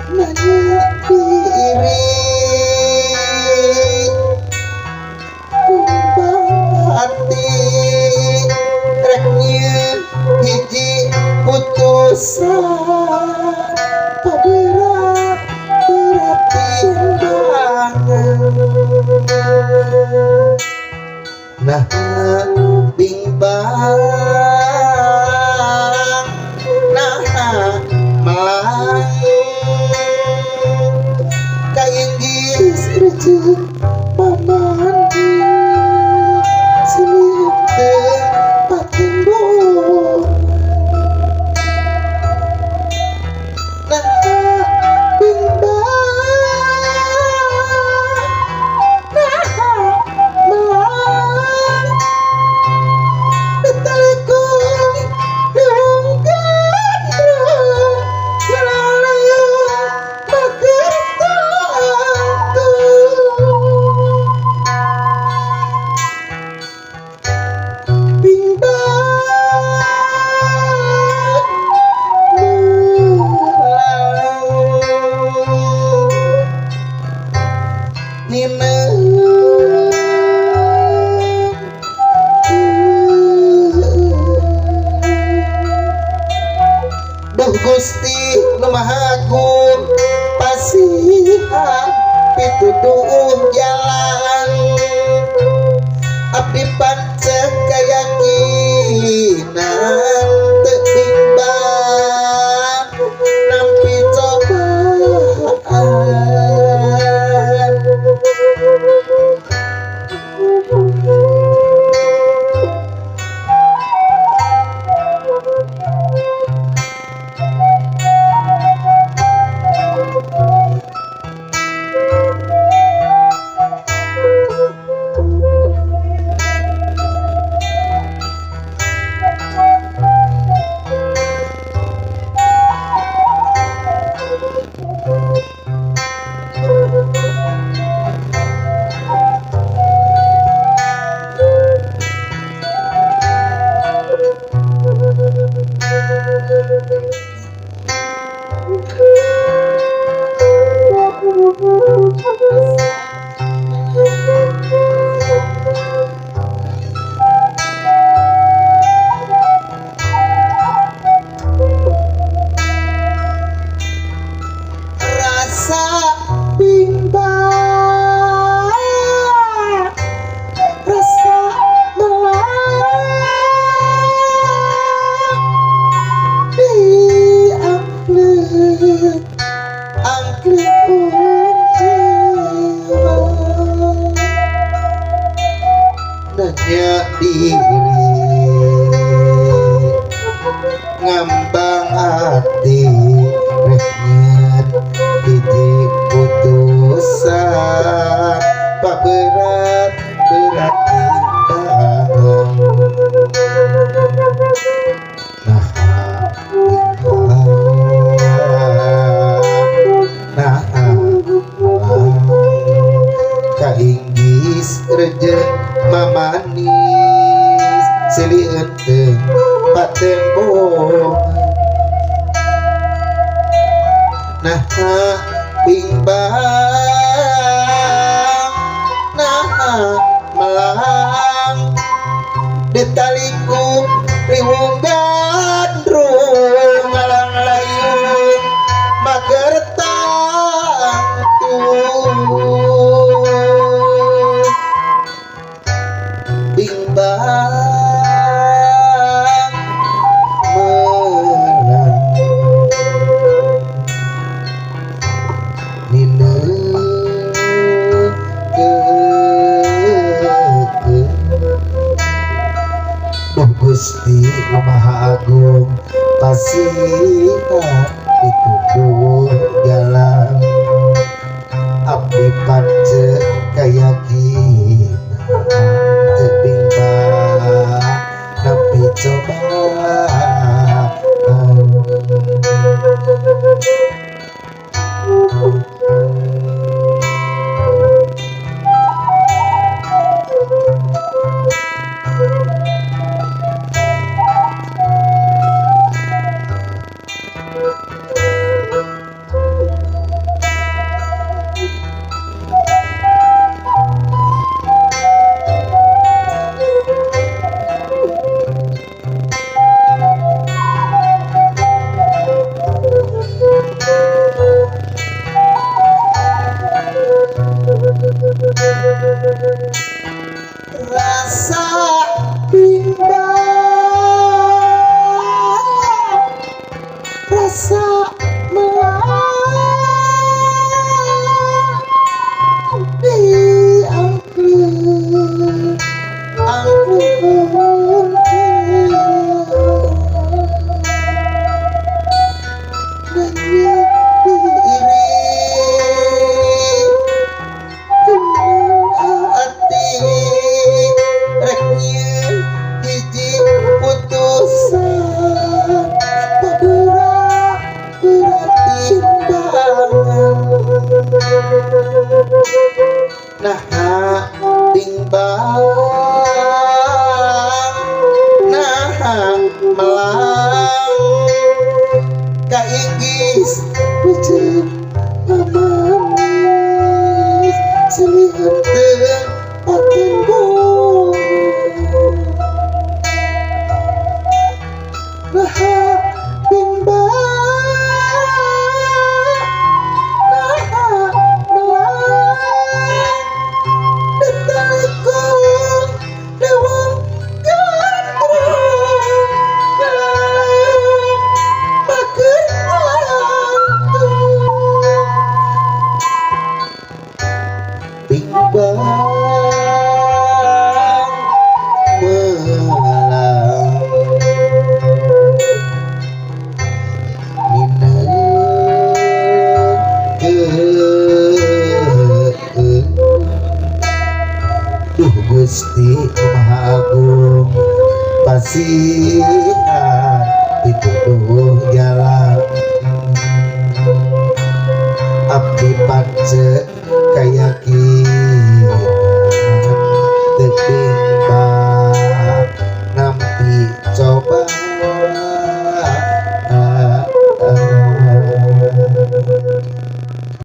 nanya diri kumbang hati reknya hiji putusan paberat berat timbangan nah bimbang nah malang kainggis rejek pamandi silih tempatin bo nah bimbang nah malang ditalikum diung gandrung ngalalayo magertantu Duh Gusti Nu Maha Agung pasihan pituduh jalan abdi pancet kayakinan teu bimbang nampi cobaan rasa bimbang rasa melang diangklit angklit jiwa nanya diri ngambang hati reknya hiji putusan paberat berat timbangan nah nah kainggis rejek mamanis silih enteng paten bohong nah bimbang nah melang ditaliku riwung gandrung ngalang layung magertantu bimbang melang Duh Gusti Nu Maha Agung pasihan pituduh jalan abdi pancet kayakinan teu bimbang nampi cobaan nah timbang nah melang kainggis pucuk mamanis selihat teu patunggung nah timbang timbang melang duh Gusti Maha Agung pasihan pituduh jalan abdi pance